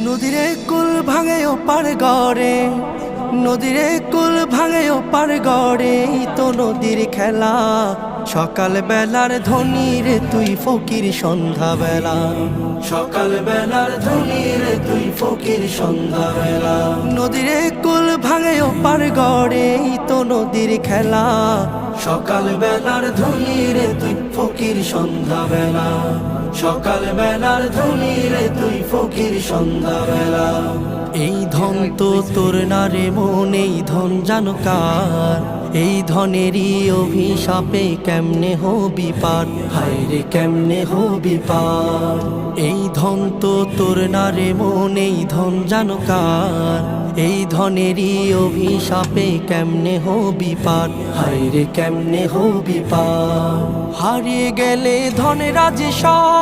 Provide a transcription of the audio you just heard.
নদীরে কুল ভাঙে ওপার গড়ে, নদীরে কুল ভাঙে ওপার গড়ে, তো নদীর খেলা। সকাল বেলার ধনী রে তুই ফকির সন্ধ্যা বেলা, সকাল বেলার ধনী রে তুই ফকির সন্ধ্যা বেলা। নদীরে কুল ভাঙে ওপার গড়ে, তো নদীর খেলা। সকাল বেলার ধনী রে তুই ফকির সন্ধ্যা বেলা, সকাল বেলার ধনী রে তুই ফকির সন্ধ্যা বেলা। এই ধন তো তোর না রে মন, এই ধন জানো কার? এই ধনেরই অভিশাপে কেমনে হবি পার, হায় রে কেমনে হবি পার। এই ধন তো তোর না রে মন, এই ধন জানো কার? এই ধনেরই অভিশাপে কেমনে হবি পার, হায় রে কেমনে হবি পার। হারিয়ে গেলে ধনের রাজে সব।